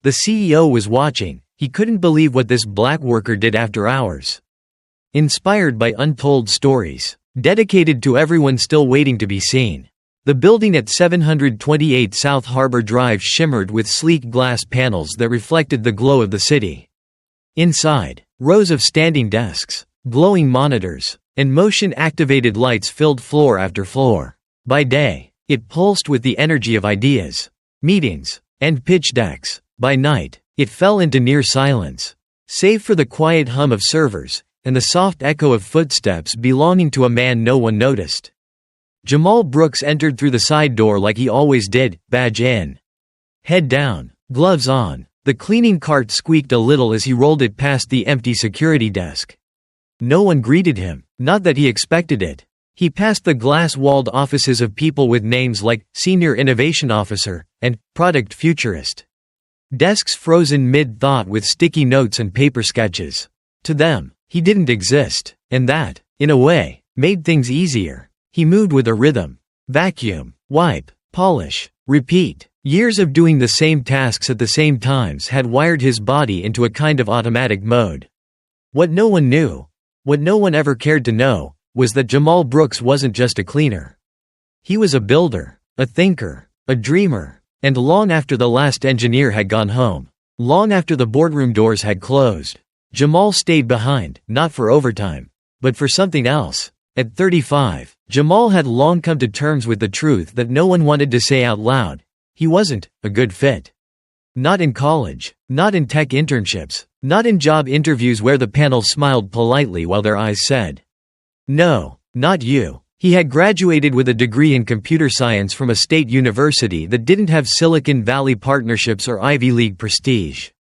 The CEO was watching. He couldn't believe what this black worker did after hours. Inspired by untold stories. Dedicated to everyone still waiting to be seen. The building at 728 South Harbor Drive shimmered with sleek glass panels that reflected the glow of the city. Inside, rows of standing desks, glowing monitors, and motion-activated lights filled floor after floor. By day, it pulsed with the energy of ideas, meetings, and pitch decks. By night, it fell into near silence, save for the quiet hum of servers and the soft echo of footsteps belonging to a man no one noticed. Jamal Brooks entered through the side door like he always did, badge in. Head down, gloves on. The cleaning cart squeaked a little as he rolled it past the empty security desk. No one greeted him, not that he expected it. He passed the glass-walled offices of people with names like Senior Innovation Officer and Product Futurist. Desks frozen mid-thought with sticky notes and paper sketches. To them, he didn't exist, and that, in a way, made things easier. He moved with a rhythm. Vacuum, wipe, polish, repeat. Years of doing the same tasks at the same times had wired his body into a kind of automatic mode. What no one knew, what no one ever cared to know, was that Jamal Brooks wasn't just a cleaner. He was a builder, a thinker, a dreamer, and long after the last engineer had gone home, long after the boardroom doors had closed, Jamal stayed behind, not for overtime, but for something else. At 35, Jamal had long come to terms with the truth that no one wanted to say out loud. He wasn't a good fit. Not in college, not in tech internships, not in job interviews where the panel smiled politely while their eyes said, "No, not you." He had graduated with a degree in computer science from a state university that didn't have Silicon Valley partnerships or Ivy League prestige.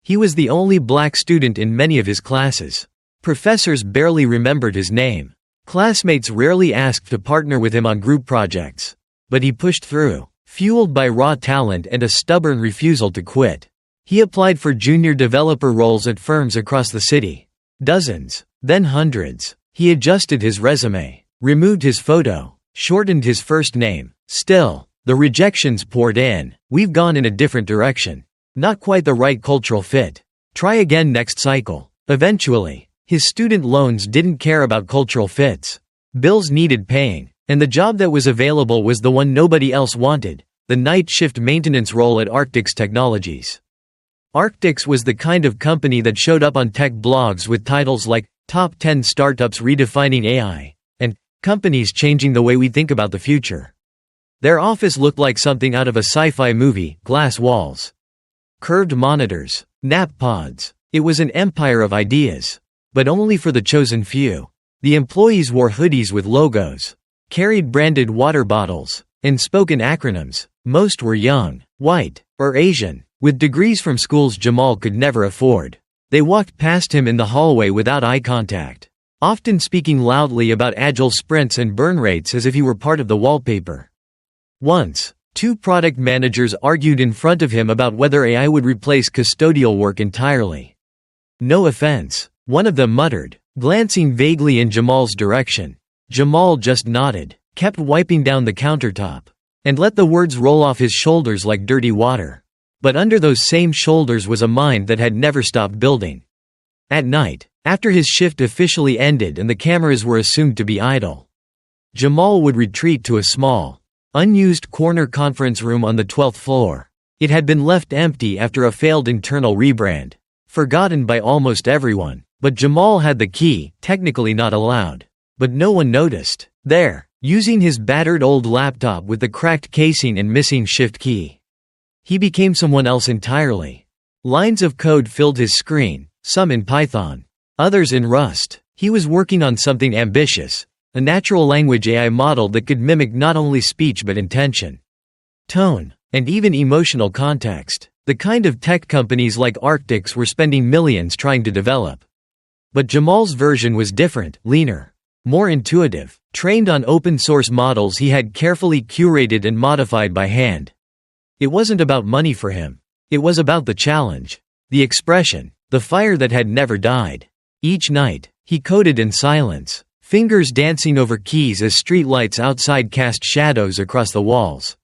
He was the only black student in many of his classes. Professors barely remembered his name. Classmates rarely asked to partner with him on group projects. But he pushed through, fueled by raw talent and a stubborn refusal to quit. He applied for junior developer roles at firms across the city. Dozens, then hundreds. He adjusted his resume, removed his photo, shortened his first name. Still, the rejections poured in. "We've gone in a different direction. Not quite the right cultural fit. Try again next cycle." Eventually, his student loans didn't care about cultural fits. Bills needed paying, and the job that was available was the one nobody else wanted, the night shift maintenance role at Arctix Technologies. Arctix was the kind of company that showed up on tech blogs with titles like Top 10 Startups Redefining AI and Companies Changing the Way We Think About the Future. Their office looked like something out of a sci-fi movie, glass walls, curved monitors, nap pods. It was an empire of ideas. But only for the chosen few. The employees wore hoodies with logos, carried branded water bottles, and spoke in acronyms. Most were young, white, or Asian, with degrees from schools Jamal could never afford. They walked past him in the hallway without eye contact, often speaking loudly about agile sprints and burn rates as if he were part of the wallpaper. Once, two product managers argued in front of him about whether AI would replace custodial work entirely. "No offense," one of them muttered, glancing vaguely in Jamal's direction. Jamal just nodded, kept wiping down the countertop, and let the words roll off his shoulders like dirty water. But under those same shoulders was a mind that had never stopped building. At night, after his shift officially ended and the cameras were assumed to be idle, Jamal would retreat to a small, unused corner conference room on the 12th floor. It had been left empty after a failed internal rebrand. Forgotten by almost everyone, but Jamal had the key, technically not allowed. But no one noticed. There, using his battered old laptop with the cracked casing and missing shift key, he became someone else entirely. Lines of code filled his screen, some in Python, others in Rust. He was working on something ambitious, a natural language AI model that could mimic not only speech but intention, tone, and even emotional context. The kind of tech companies like Arctix were spending millions trying to develop. But Jamal's version was different, leaner, more intuitive, trained on open-source models he had carefully curated and modified by hand. It wasn't about money for him. It was about the challenge, the expression, the fire that had never died. Each night, he coded in silence, fingers dancing over keys as streetlights outside cast shadows across the walls.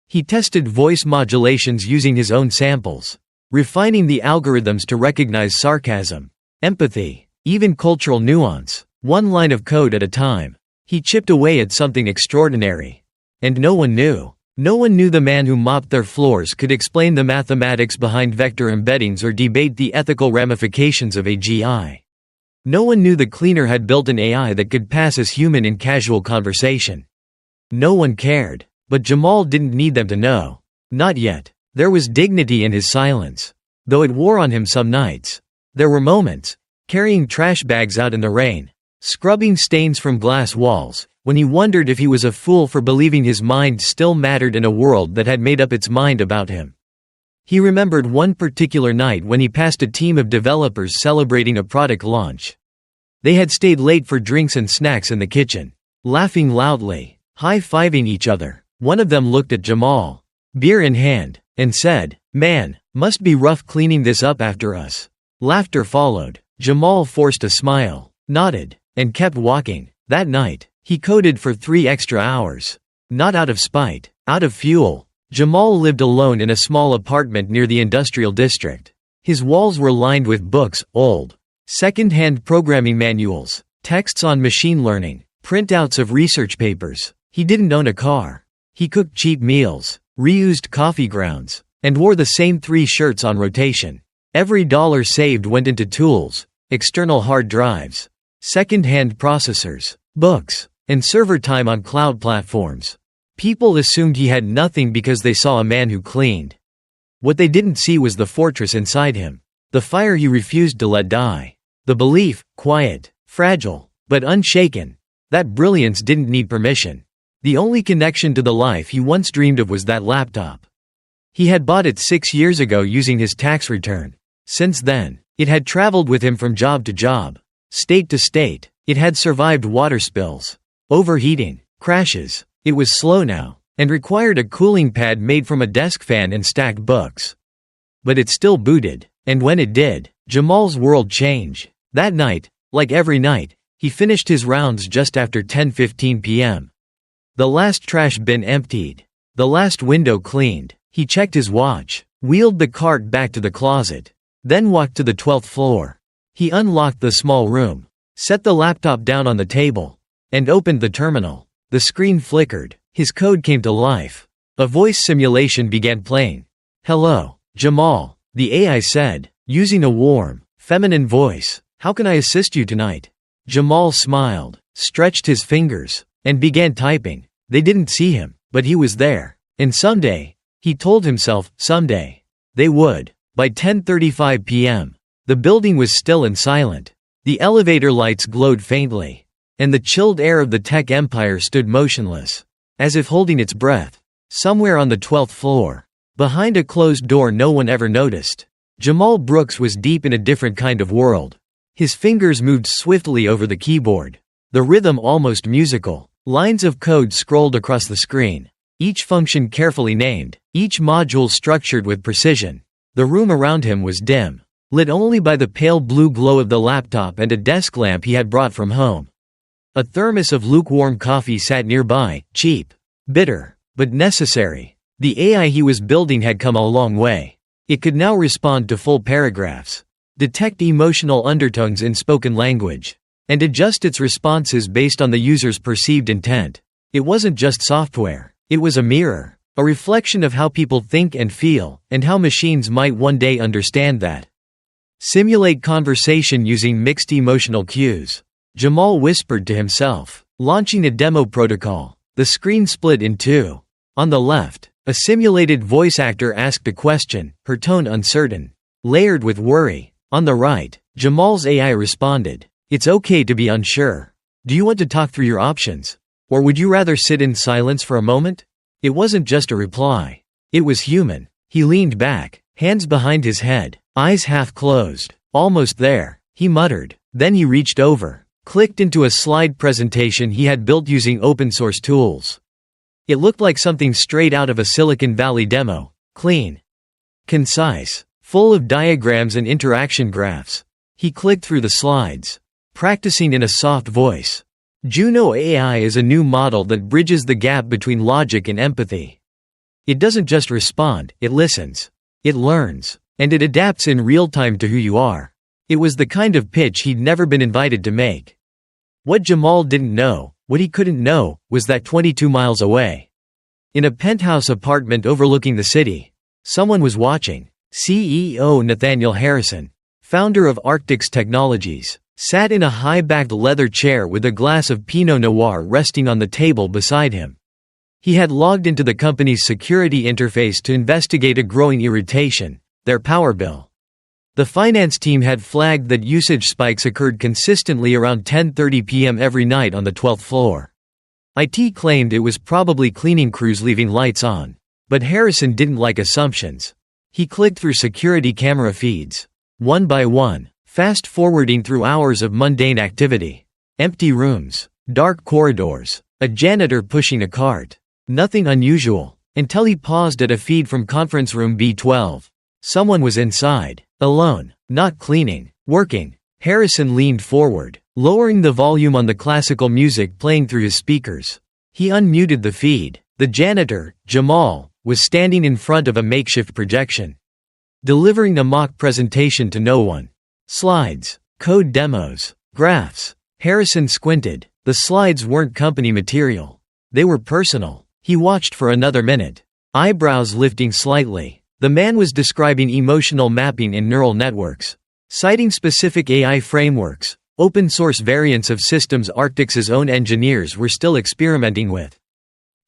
He tested voice modulations using his own samples, refining the algorithms to recognize sarcasm, empathy, even cultural nuance, one line of code at a time. He chipped away at something extraordinary. And no one knew. No one knew the man who mopped their floors could explain the mathematics behind vector embeddings or debate the ethical ramifications of AGI. No one knew the cleaner had built an AI that could pass as human in casual conversation. No one cared. But Jamal didn't need them to know. Not yet. There was dignity in his silence, though it wore on him some nights. There were moments, carrying trash bags out in the rain, scrubbing stains from glass walls, when he wondered if he was a fool for believing his mind still mattered in a world that had made up its mind about him. He remembered one particular night when he passed a team of developers celebrating a product launch. They had stayed late for drinks and snacks in the kitchen, laughing loudly, high-fiving each other. One of them looked at Jamal, beer in hand, and said, "Man, must be rough cleaning this up after us." Laughter followed. Jamal forced a smile, nodded, and kept walking. That night, he coded for 3 extra hours. Not out of spite, out of fuel. Jamal lived alone in a small apartment near the industrial district. His walls were lined with books, old, second-hand programming manuals, texts on machine learning, printouts of research papers. He didn't own a car. He cooked cheap meals, reused coffee grounds, and wore the same 3 shirts on rotation. Every dollar saved went into tools, external hard drives, second-hand processors, books, and server time on cloud platforms. People assumed he had nothing because they saw a man who cleaned. What they didn't see was the fortress inside him, the fire he refused to let die, the belief, quiet, fragile, but unshaken, that brilliance didn't need permission. The only connection to the life he once dreamed of was that laptop. He had bought it 6 years ago using his tax return. Since then, it had traveled with him from job to job, state to state. It had survived water spills, overheating, crashes. It was slow now, and required a cooling pad made from a desk fan and stacked books. But it still booted, and when it did, Jamal's world changed. That night, like every night, he finished his rounds just after 10:15 p.m. The last trash bin emptied, the last window cleaned. He checked his watch, wheeled the cart back to the closet, then walked to the 12th floor. He unlocked the small room, set the laptop down on the table, and opened the terminal. The screen flickered. His code came to life. A voice simulation began playing. "Hello, Jamal," the AI said, using a warm, feminine voice. "How can I assist you tonight?" Jamal smiled, stretched his fingers, and began typing. They didn't see him, but he was there. And someday, he told himself, someday, they would. By 10:35 p.m., the building was still and silent. The elevator lights glowed faintly, and the chilled air of the tech empire stood motionless, as if holding its breath. Somewhere on the 12th floor, behind a closed door no one ever noticed, Jamal Brooks was deep in a different kind of world. His fingers moved swiftly over the keyboard, the rhythm almost musical. Lines of code scrolled across the screen, each function carefully named, each module structured with precision. The room around him was dim, lit only by the pale blue glow of the laptop and a desk lamp he had brought from home. A thermos of lukewarm coffee sat nearby, cheap, bitter, but necessary. The AI he was building had come a long way. It could now respond to full paragraphs, detect emotional undertones in spoken language, and adjust its responses based on the user's perceived intent. It wasn't just software, it was a mirror, a reflection of how people think and feel, and how machines might one day understand that. Simulate conversation using mixed emotional cues, Jamal whispered to himself, launching a demo protocol. The screen split in two. On the left, a simulated voice actor asked a question, her tone uncertain, layered with worry. On the right, Jamal's AI responded, "It's okay to be unsure. Do you want to talk through your options? Or would you rather sit in silence for a moment?" It wasn't just a reply. It was human. He leaned back, hands behind his head, eyes half closed. "Almost there," he muttered. Then he reached over, clicked into a slide presentation he had built using open-source tools. It looked like something straight out of a Silicon Valley demo, clean, concise, full of diagrams and interaction graphs. He clicked through the slides, practicing in a soft voice. Juno AI is a new model that bridges the gap between logic and empathy. It doesn't just respond, it listens. It learns. And it adapts in real time to who you are. It was the kind of pitch he'd never been invited to make. What Jamal didn't know, what he couldn't know, was that 22 miles away, in a penthouse apartment overlooking the city, someone was watching. CEO Nathaniel Harrison, founder of Arctix Technologies, sat in a high-backed leather chair with a glass of Pinot Noir resting on the table beside him. He had logged into the company's security interface to investigate a growing irritation, their power bill. The finance team had flagged that usage spikes occurred consistently around 10:30 p.m. every night on the 12th floor. IT claimed it was probably cleaning crews leaving lights on. But Harrison didn't like assumptions. He clicked through security camera feeds, one by one, fast-forwarding through hours of mundane activity. Empty rooms, dark corridors, a janitor pushing a cart. Nothing unusual, until he paused at a feed from conference room B12. Someone was inside, alone, not cleaning, working. Harrison leaned forward, lowering the volume on the classical music playing through his speakers. He unmuted the feed. The janitor, Jamal, was standing in front of a makeshift projection, delivering a mock presentation to no one. Slides, code demos, graphs. Harrison squinted. The slides weren't company material. They were personal. He watched for another minute, eyebrows lifting slightly. The man was describing emotional mapping in neural networks, citing specific AI frameworks, open-source variants of systems Arctix's own engineers were still experimenting with.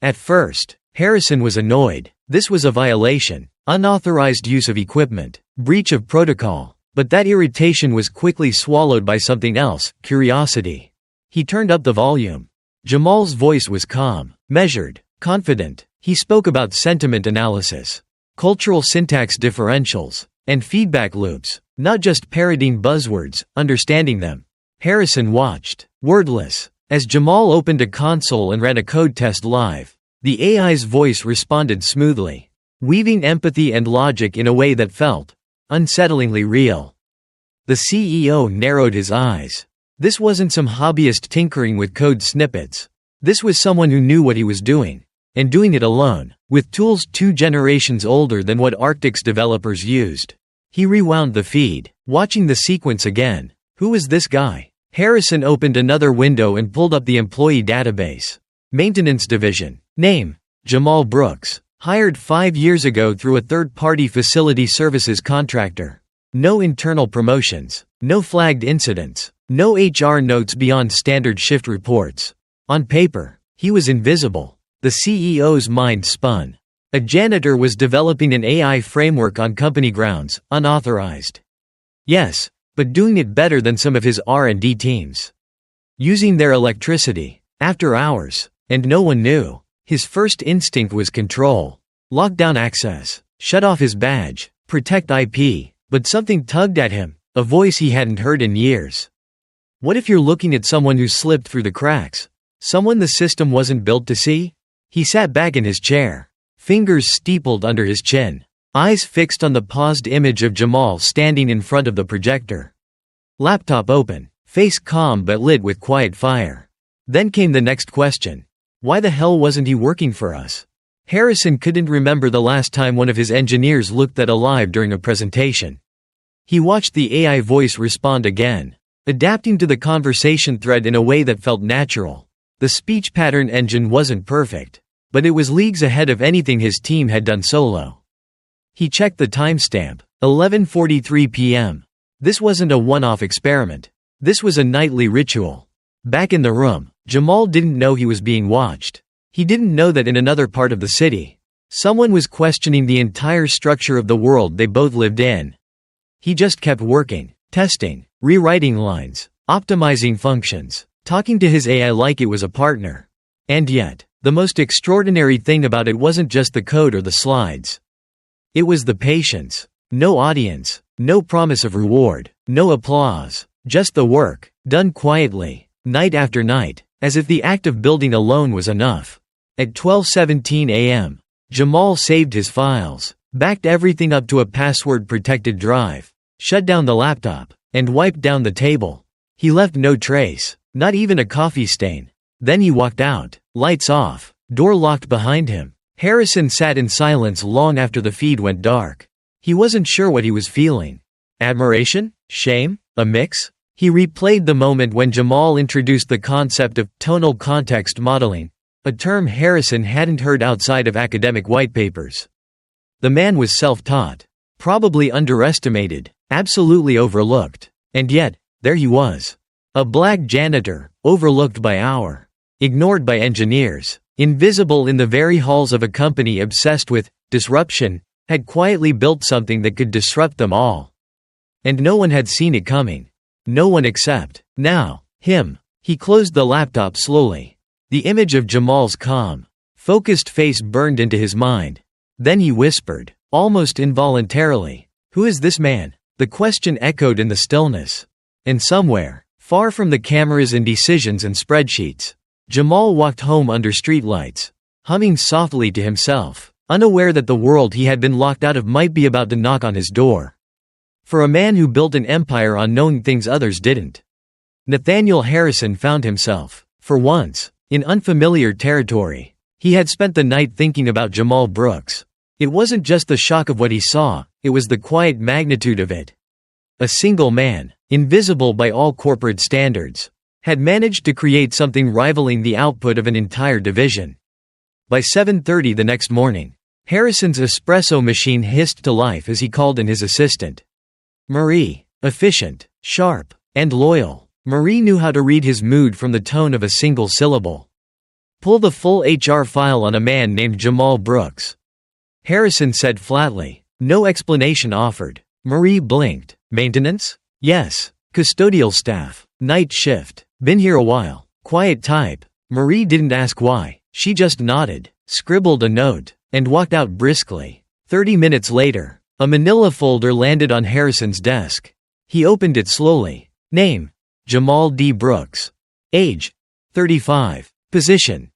At first, Harrison was annoyed. This was a violation, unauthorized use of equipment, breach of protocol. But that irritation was quickly swallowed by something else, curiosity. He turned up the volume. Jamal's voice was calm, measured, confident. He spoke about sentiment analysis, cultural syntax differentials, and feedback loops, not just parroting buzzwords, understanding them. Harrison watched, wordless, as Jamal opened a console and ran a code test live. The AI's voice responded smoothly, weaving empathy and logic in a way that felt unsettlingly real. The CEO narrowed his eyes. This wasn't some hobbyist tinkering with code snippets. This was someone who knew what he was doing, and doing it alone, with tools 2 generations older than what Arctix developers used. He rewound the feed, watching the sequence again. Who was this guy? Harrison opened another window and pulled up the employee database. Maintenance division. Name: Jamal Brooks. Hired 5 years ago through a third-party facility services contractor. No internal promotions. No flagged incidents. No HR notes beyond standard shift reports. On paper, he was invisible. The CEO's mind spun. A janitor was developing an AI framework on company grounds, unauthorized. Yes, but doing it better than some of his R&D teams. Using their electricity, after hours, and no one knew. His first instinct was control. Lock down access, shut off his badge, protect IP, but something tugged at him, a voice he hadn't heard in years. What if you're looking at someone who slipped through the cracks? Someone the system wasn't built to see? He sat back in his chair, fingers steepled under his chin, eyes fixed on the paused image of Jamal standing in front of the projector. Laptop open, face calm but lit with quiet fire. Then came the next question. Why the hell wasn't he working for us? Harrison couldn't remember the last time one of his engineers looked that alive during a presentation. He watched the AI voice respond again, adapting to the conversation thread in a way that felt natural. The speech pattern engine wasn't perfect, but it was leagues ahead of anything his team had done solo. He checked the timestamp, 11:43 p.m. This wasn't a one-off experiment. This was a nightly ritual. Back in the room, Jamal didn't know he was being watched. He didn't know that in another part of the city, someone was questioning the entire structure of the world they both lived in. He just kept working, testing, rewriting lines, optimizing functions, talking to his AI like it was a partner. And yet, the most extraordinary thing about it wasn't just the code or the slides. It was the patience. No audience, no promise of reward, no applause, just the work, done quietly, night after night, as if the act of building alone was enough. At 12:17 a.m., Jamal saved his files, backed everything up to a password-protected drive, shut down the laptop, and wiped down the table. He left no trace, not even a coffee stain. Then he walked out, lights off, door locked behind him. Harrison sat in silence long after the feed went dark. He wasn't sure what he was feeling. Admiration? Shame? A mix? He replayed the moment when Jamal introduced the concept of tonal context modeling, a term Harrison hadn't heard outside of academic white papers. The man was self-taught, probably underestimated, absolutely overlooked. And yet, there he was. A black janitor, overlooked by ignored by engineers, invisible in the very halls of a company obsessed with disruption, had quietly built something that could disrupt them all. And no one had seen it coming. No one except, now, him. He closed the laptop slowly. The image of Jamal's calm, focused face burned into his mind. Then he whispered, almost involuntarily, "Who is this man?" The question echoed in the stillness. And somewhere, far from the cameras and decisions and spreadsheets, Jamal walked home under streetlights, humming softly to himself, unaware that the world he had been locked out of might be about to knock on his door. For a man who built an empire on knowing things others didn't, Nathaniel Harrison found himself, for once, in unfamiliar territory. He had spent the night thinking about Jamal Brooks. It wasn't just the shock of what he saw, it was the quiet magnitude of it. A single man, invisible by all corporate standards, had managed to create something rivaling the output of an entire division. By 7:30 the next morning, Harrison's espresso machine hissed to life as he called in his assistant. Marie, efficient, sharp, and loyal. Marie knew how to read his mood from the tone of a single syllable. "Pull the full HR file on a man named Jamal Brooks," Harrison said flatly. No explanation offered. Marie blinked. "Maintenance?" "Yes. Custodial staff. Night shift. Been here a while." Quiet type. Marie didn't ask why. She just nodded, scribbled a note, and walked out briskly. 30 minutes later, a manila folder landed on Harrison's desk. He opened it slowly. Name: Jamal D. Brooks. Age: 35. Position: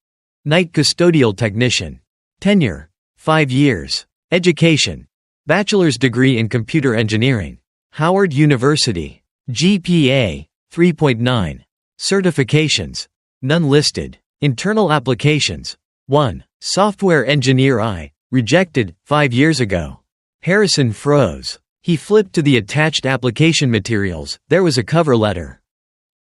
night custodial technician. Tenure: 5 years. Education: bachelor's degree in computer engineering. Howard University. GPA: 3.9. Certifications: none listed. Internal applications: 1. Software engineer I. Rejected, 5 years ago. Harrison froze. He flipped to the attached application materials. There was a cover letter.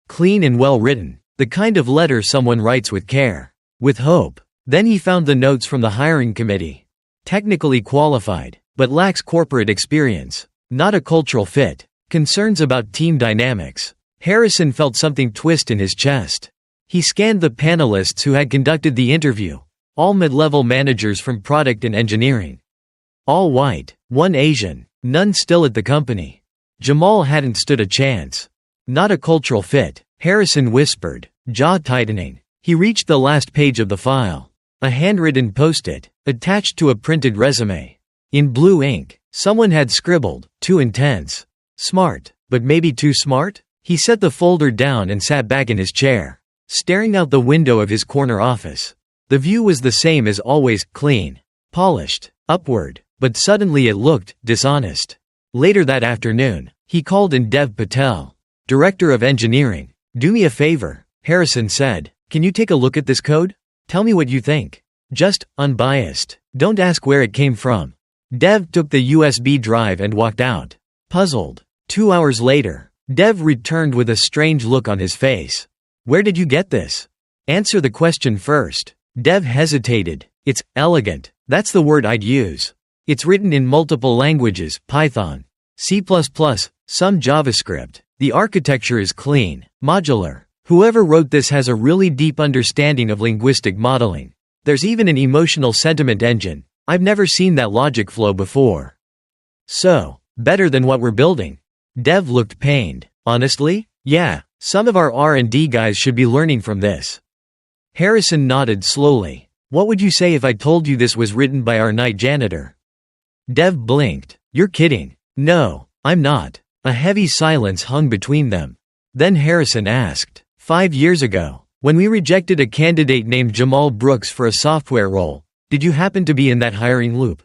Clean and well written. The kind of letter someone writes with care. With hope. Then he found the notes from the hiring committee. Technically qualified, but lacks corporate experience. Not a cultural fit. Concerns about team dynamics. Harrison felt something twist in his chest. He scanned the panelists who had conducted the interview. All mid-level managers from product and engineering. All white, one Asian, none still at the company. Jamal hadn't stood a chance. Not a cultural fit, Harrison whispered, jaw tightening. He reached the last page of the file. A handwritten post-it, attached to a printed resume. In blue ink, someone had scribbled, "Too intense. Smart, but maybe too smart?" He set the folder down and sat back in his chair, staring out the window of his corner office. The view was the same as always, clean, polished, upward, but suddenly it looked dishonest. Later that afternoon, he called in Dev Patel, director of engineering. "Do me a favor," Harrison said. "Can you take a look at this code? Tell me what you think. Just, unbiased. Don't ask where it came from." Dev took the USB drive and walked out, puzzled. 2 hours later, Dev returned with a strange look on his face. "Where did you get this?" "Answer the question first." Dev hesitated. "It's elegant. That's the word I'd use. It's written in multiple languages, Python, C++, some JavaScript. The architecture is clean, modular. Whoever wrote this has a really deep understanding of linguistic modeling. There's even an emotional sentiment engine. I've never seen that logic flow before." "So, better than what we're building?" Dev looked pained. "Honestly? Yeah, some of our R&D guys should be learning from this." Harrison nodded slowly. "What would you say if I told you this was written by our night janitor?" Dev blinked. "You're kidding." "No, I'm not." A heavy silence hung between them. Then Harrison asked, 5 years ago, when we rejected a candidate named Jamal Brooks for a software role, did you happen to be in that hiring loop?"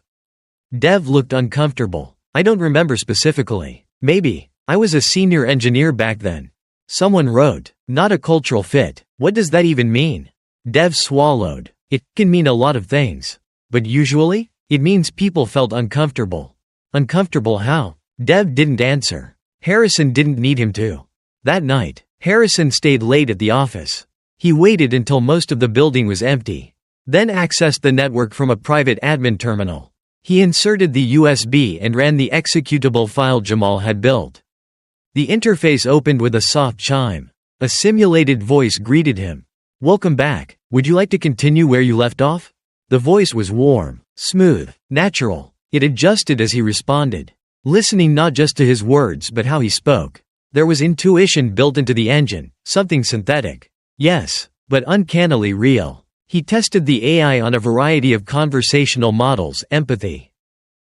Dev looked uncomfortable. "I don't remember specifically. Maybe. I was a senior engineer back then." Someone wrote, "Not a cultural fit. What does that even mean?" Dev swallowed. "It can mean a lot of things. But usually, it means people felt uncomfortable. Uncomfortable how? Dev didn't answer. Harrison didn't need him to. That night, Harrison stayed late at the office. He waited until most of the building was empty. Then accessed the network from a private admin terminal. He inserted the USB and ran the executable file Jamal had built. The interface opened with a soft chime. A simulated voice greeted him. "Welcome back. Would you like to continue where you left off?" The voice was warm, smooth, natural. It adjusted as he responded, listening not just to his words but how he spoke. There was intuition built into the engine, something synthetic. Yes, but uncannily real. He tested the AI on a variety of conversational models: empathy,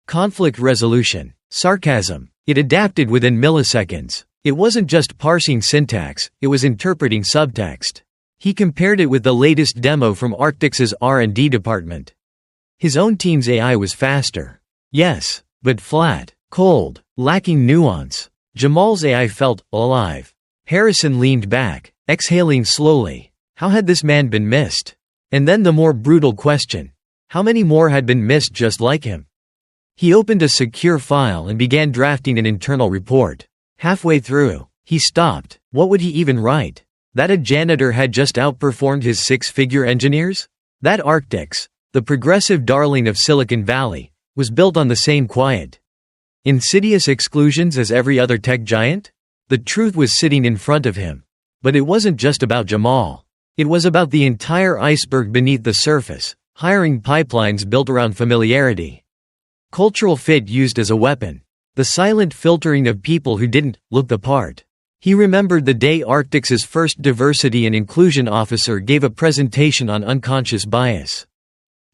conflict resolution, sarcasm. It adapted within milliseconds. It wasn't just parsing syntax, it was interpreting subtext. He compared it with the latest demo from Arctix's R&D department. His own team's AI was faster. Yes, but flat, cold, lacking nuance. Jamal's AI felt alive. Harrison leaned back, exhaling slowly. How had this man been missed? And then the more brutal question: how many more had been missed just like him? He opened a secure file and began drafting an internal report. Halfway through, he stopped. What would he even write? That a janitor had just outperformed his six-figure engineers? That Arctix, the progressive darling of Silicon Valley, was built on the same quiet, insidious exclusions as every other tech giant? The truth was sitting in front of him. But it wasn't just about Jamal. It was about the entire iceberg beneath the surface, hiring pipelines built around familiarity. Cultural fit used as a weapon. The silent filtering of people who didn't look the part. He remembered the day Arctix's first diversity and inclusion officer gave a presentation on unconscious bias.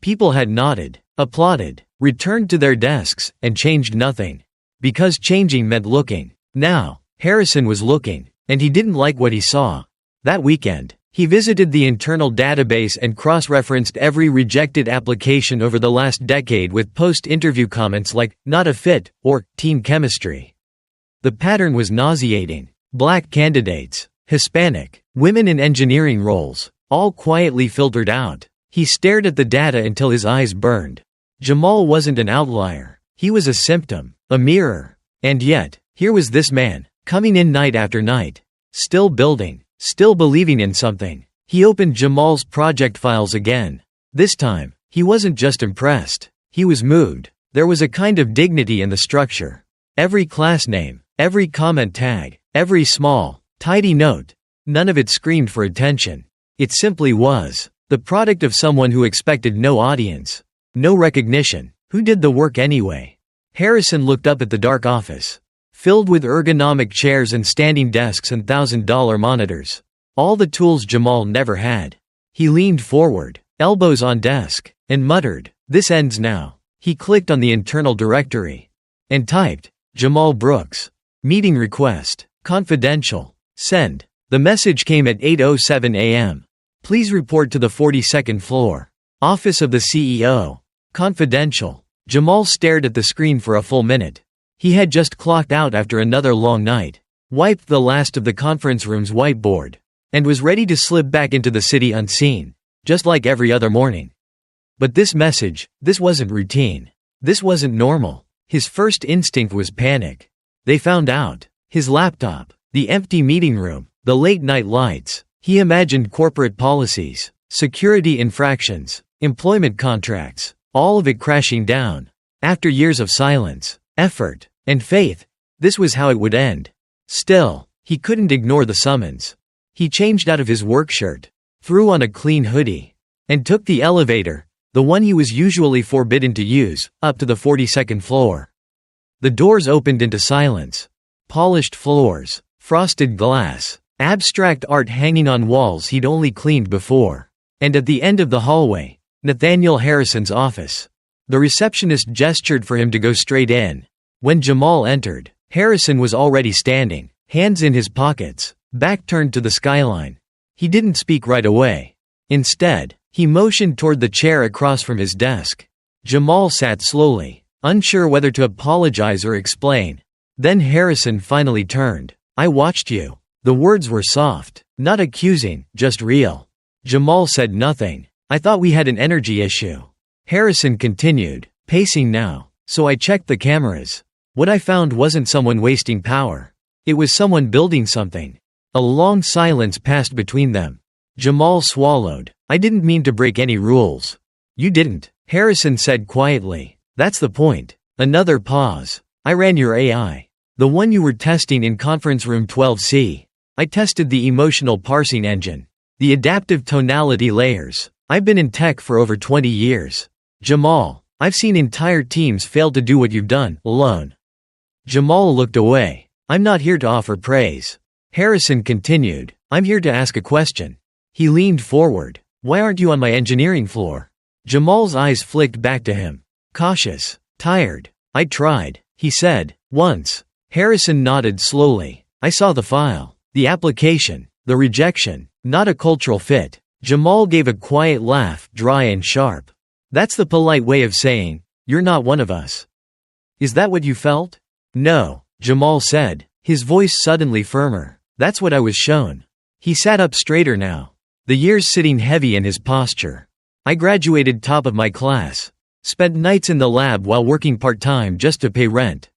People had nodded, applauded, returned to their desks, and changed nothing. Because changing meant looking. Now, Harrison was looking, and he didn't like what he saw. That weekend, he visited the internal database and cross-referenced every rejected application over the last decade with post-interview comments like, "not a fit," or "team chemistry." The pattern was nauseating. Black candidates, Hispanic, women in engineering roles, all quietly filtered out. He stared at the data until his eyes burned. Jamal wasn't an outlier. He was a symptom, a mirror. And yet, here was this man, coming in night after night, still building, still believing in something. He opened Jamal's project files again. This time, he wasn't just impressed. He was moved. There was a kind of dignity in the structure. Every class name, every comment tag, every small, tidy note, none of it screamed for attention. It simply was the product of someone who expected no audience, no recognition. Who did the work anyway? Harrison looked up at the dark office, filled with ergonomic chairs and standing desks and $1,000 monitors. All the tools Jamal never had. He leaned forward, elbows on desk, and muttered, "This ends now." He clicked on the internal directory and typed, "Jamal Brooks. Meeting request. Confidential. Send." The message came at 8:07 a.m. "Please report to the 42nd floor. Office of the CEO. Confidential." Jamal stared at the screen for a full minute. He had just clocked out after another long night, wiped the last of the conference room's whiteboard, and was ready to slip back into the city unseen, just like every other morning. But this message, this wasn't routine. This wasn't normal. His first instinct was panic. They found out. His laptop, the empty meeting room, the late-night lights. He imagined corporate policies, security infractions, employment contracts, all of it crashing down. After years of silence, effort, and faith, this was how it would end. Still, he couldn't ignore the summons. He changed out of his work shirt, threw on a clean hoodie, and took the elevator, the one he was usually forbidden to use, up to the 42nd floor. The doors opened into silence. Polished floors, frosted glass, abstract art hanging on walls he'd only cleaned before. And at the end of the hallway, Nathaniel Harrison's office. The receptionist gestured for him to go straight in. When Jamal entered, Harrison was already standing, hands in his pockets, back turned to the skyline. He didn't speak right away. Instead, he motioned toward the chair across from his desk. Jamal sat slowly, unsure whether to apologize or explain. Then Harrison finally turned. "I watched you." The words were soft, not accusing, just real. Jamal said nothing. "I thought we had an energy issue." Harrison continued, pacing now. So I checked the cameras. What I found wasn't someone wasting power. It was someone building something. A long silence passed between them. Jamal swallowed. I didn't mean to break any rules. You didn't, Harrison said quietly. That's the point. Another pause. I ran your AI. The one you were testing in conference room 12C. I tested the emotional parsing engine. The adaptive tonality layers. I've been in tech for over 20 years. Jamal, I've seen entire teams fail to do what you've done, alone. Jamal looked away. I'm not here to offer praise. Harrison continued. I'm here to ask a question. He leaned forward. Why aren't you on my engineering floor? Jamal's eyes flicked back to him. Cautious. Tired. I tried, he said. Once. Harrison nodded slowly. I saw the file. The application. The rejection. Not a cultural fit. Jamal gave a quiet laugh, dry and sharp. That's the polite way of saying, you're not one of us. Is that what you felt? No, Jamal said, his voice suddenly firmer. That's what I was shown. He sat up straighter now. The years sitting heavy in his posture. I graduated top of my class. Spent nights in the lab while working part-time just to pay rent.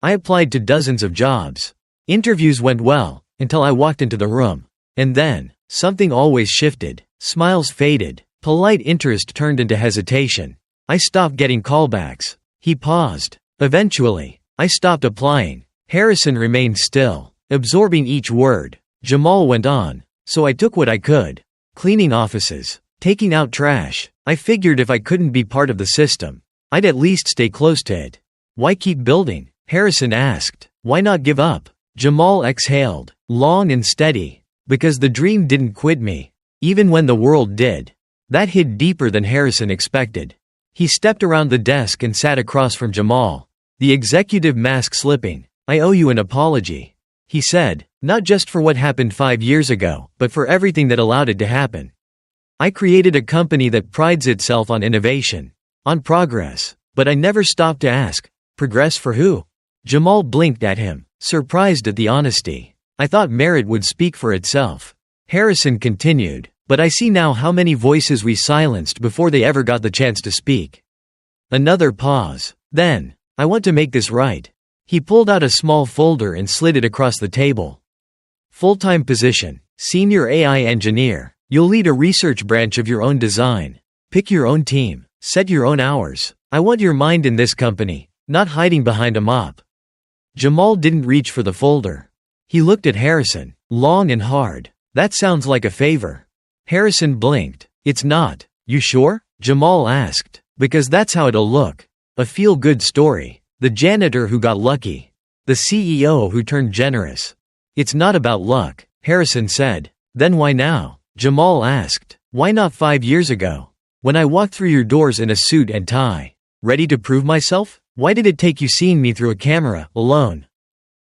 I applied to dozens of jobs. Interviews went well, until I walked into the room. And then, something always shifted. Smiles faded. Polite interest turned into hesitation. I stopped getting callbacks. He paused. Eventually, I stopped applying. Harrison remained still, absorbing each word. Jamal went on. So I took what I could. Cleaning offices. Taking out trash. I figured if I couldn't be part of the system, I'd at least stay close to it. Why keep building? Harrison asked. Why not give up? Jamal exhaled, long and steady. Because the dream didn't quit me. Even when the world did. That hit deeper than Harrison expected. He stepped around the desk and sat across from Jamal. The executive mask slipping. I owe you an apology. He said, not just for what happened 5 years ago, but for everything that allowed it to happen. I created a company that prides itself on innovation, on progress, but I never stopped to ask, progress for who? Jamal blinked at him, surprised at the honesty. I thought merit would speak for itself. Harrison continued, but I see now how many voices we silenced before they ever got the chance to speak. Another pause. Then, I want to make this right. He pulled out a small folder and slid it across the table. Full-time position, senior AI engineer. You'll lead a research branch of your own design. Pick your own team. Set your own hours. I want your mind in this company, not hiding behind a mop. Jamal didn't reach for the folder. He looked at Harrison, long and hard. That sounds like a favor. Harrison blinked. It's not. You sure? Jamal asked. Because that's how it'll look. A feel-good story. The janitor who got lucky. The CEO who turned generous. It's not about luck, Harrison said. Then why now? Jamal asked. Why not 5 years ago? When I walked through your doors in a suit and tie. Ready to prove myself? Why did it take you seeing me through a camera, alone?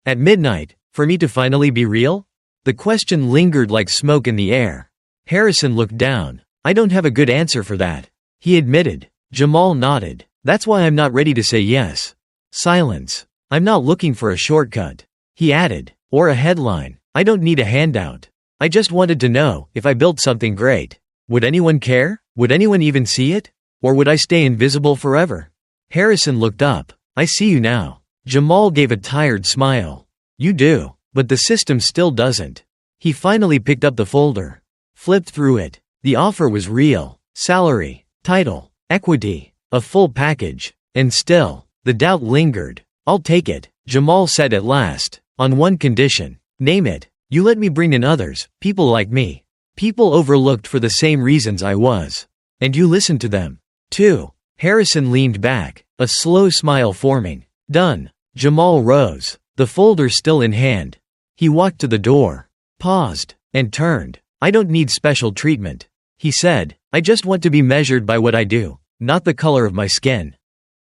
At midnight, for me to finally be real? The question lingered like smoke in the air. Harrison looked down. I don't have a good answer for that. He admitted. Jamal nodded. That's why I'm not ready to say yes. Silence. I'm not looking for a shortcut. He added. Or a headline. I don't need a handout. I just wanted to know, if I built something great, would anyone care? Would anyone even see it? Or would I stay invisible forever? Harrison looked up. I see you now. Jamal gave a tired smile. You do, but the system still doesn't. He finally picked up the folder. Flipped through it. The offer was real. Salary, title, equity, a full package. And still, the doubt lingered. I'll take it, Jamal said at last. On one condition. Name it. You let me bring in others, people like me. People overlooked for the same reasons I was. And you listened to them, too. Harrison leaned back, a slow smile forming. Done. Jamal rose, the folder still in hand. He walked to the door, paused, and turned. I don't need special treatment, he said. I just want to be measured by what I do, not the color of my skin.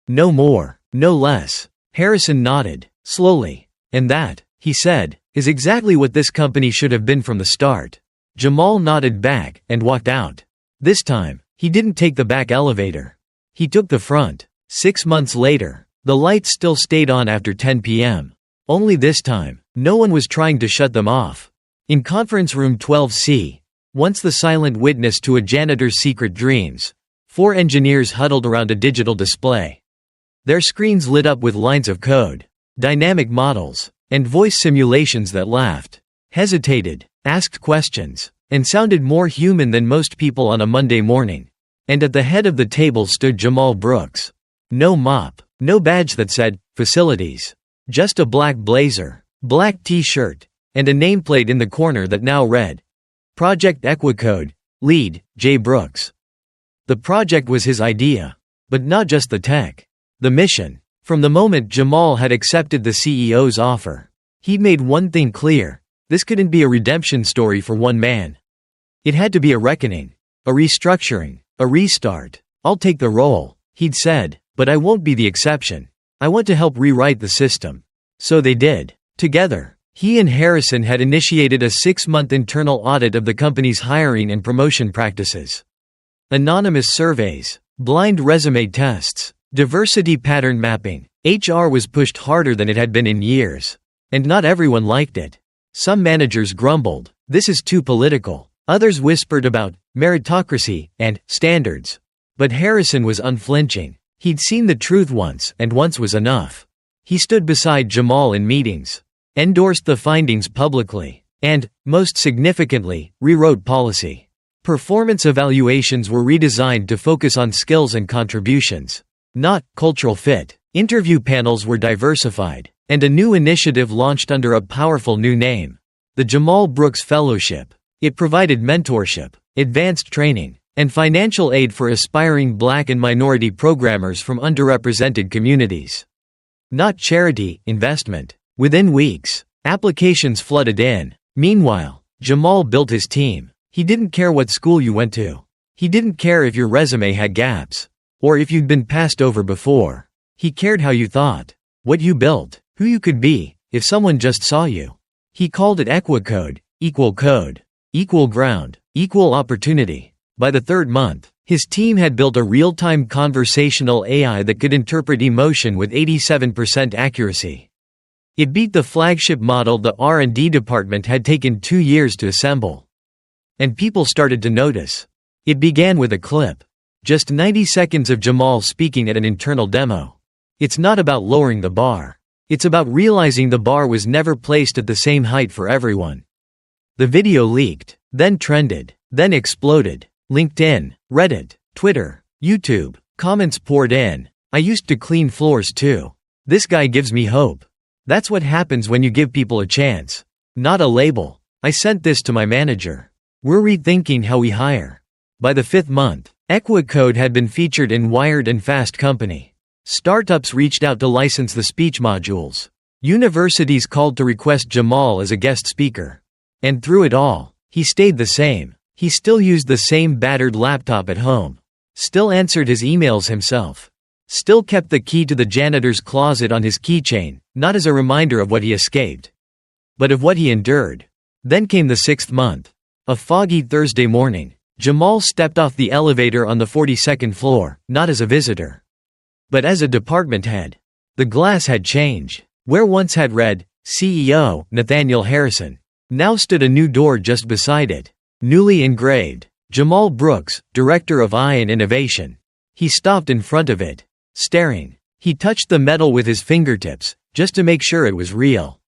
No more, no less. Harrison nodded, slowly. And that, he said, is exactly what this company should have been from the start. Jamal nodded back and walked out. This time, he didn't take the back elevator. He took the front. 6 months later, the lights still stayed on after 10 p.m. Only this time, no one was trying to shut them off. In conference room 12C, once the silent witness to a janitor's secret dreams, 4 engineers huddled around a digital display. Their screens lit up with lines of code, dynamic models, and voice simulations that laughed, hesitated, asked questions, and sounded more human than most people on a Monday morning. And at the head of the table stood Jamal Brooks. No mop, no badge that said, "Facilities." Just a black blazer, black t-shirt, and a nameplate in the corner that now read, "Project Equicode, Lead, J. Brooks." The project was his idea. But not just the tech. The mission. From the moment Jamal had accepted the CEO's offer, he'd made one thing clear: this couldn't be a redemption story for one man. It had to be a reckoning, a restructuring, a restart. "I'll take the role," he'd said, "but I won't be the exception. I want to help rewrite the system." So they did. Together, he and Harrison had initiated a 6-month internal audit of the company's hiring and promotion practices. Anonymous surveys, blind resume tests, diversity pattern mapping. HR was pushed harder than it had been in years. And not everyone liked it. Some managers grumbled, "This is too political." Others whispered about meritocracy and standards. But Harrison was unflinching. He'd seen the truth once, and once was enough. He stood beside Jamal in meetings, endorsed the findings publicly, and, most significantly, rewrote policy. Performance evaluations were redesigned to focus on skills and contributions, not cultural fit. Interview panels were diversified, and a new initiative launched under a powerful new name: the Jamal Brooks Fellowship. It provided mentorship, advanced training, and financial aid for aspiring Black and minority programmers from underrepresented communities. Not charity, investment. Within weeks, applications flooded in. Meanwhile, Jamal built his team. He didn't care what school you went to. He didn't care if your resume had gaps, or if you'd been passed over before. He cared how you thought, what you built, who you could be, if someone just saw you. He called it Equicode, equal code, equal ground, equal opportunity. By the 3rd month, his team had built a real-time conversational AI that could interpret emotion with 87% accuracy. It beat the flagship model the R&D department had taken 2 years to assemble. And people started to notice. It began with a clip. Just 90 seconds of Jamal speaking at an internal demo. It's not about lowering the bar. It's about realizing the bar was never placed at the same height for everyone. The video leaked, then trended, then exploded. LinkedIn, Reddit, Twitter, YouTube, comments poured in. "I used to clean floors too. This guy gives me hope." That's what happens when you give people a chance. Not a label. "I sent this to my manager. We're rethinking how we hire." By the 5th month, Equicode had been featured in Wired and Fast Company. Startups reached out to license the speech modules. Universities called to request Jamal as a guest speaker. And through it all, he stayed the same. He still used the same battered laptop at home. Still answered his emails himself. Still kept the key to the janitor's closet on his keychain, not as a reminder of what he escaped, but of what he endured. Then came the 6th month. A foggy Thursday morning, Jamal stepped off the elevator on the 42nd floor, not as a visitor, but as a department head. The glass had changed. Where once had read, CEO, Nathaniel Harrison, now stood a new door just beside it. Newly engraved, Jamal Brooks, Director of I and Innovation. He stopped in front of it, staring. He touched the metal with his fingertips, just to make sure it was real.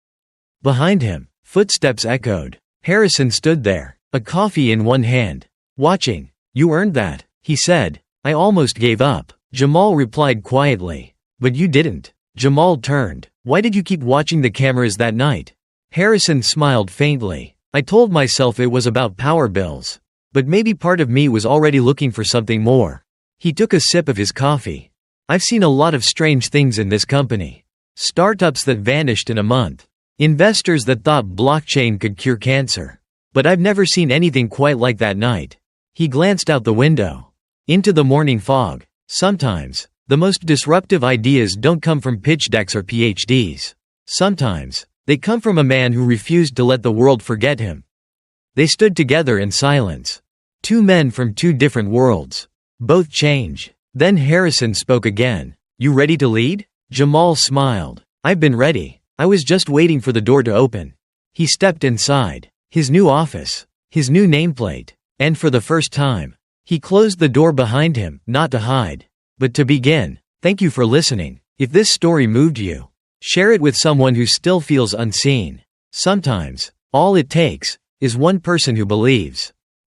Behind him, footsteps echoed. Harrison stood there, a coffee in one hand, watching. "You earned that," he said. "I almost gave up." Jamal replied quietly. "But you didn't." Jamal turned. "Why did you keep watching the cameras that night?" Harrison smiled faintly. "I told myself it was about power bills. But maybe part of me was already looking for something more." He took a sip of his coffee. "I've seen a lot of strange things in this company. Startups that vanished in a month. Investors that thought blockchain could cure cancer. But I've never seen anything quite like that night." He glanced out the window. Into the morning fog. Sometimes, the most disruptive ideas don't come from pitch decks or PhDs. Sometimes, they come from a man who refused to let the world forget him. They stood together in silence. Two men from two different worlds. Both change. Then Harrison spoke again. "You ready to lead?" Jamal smiled. "I've been ready. I was just waiting for the door to open." He stepped inside. His new office. His new nameplate. And for the first time, he closed the door behind him, not to hide, but to begin. "Thank you for listening. If this story moved you, share it with someone who still feels unseen. Sometimes, all it takes is one person who believes.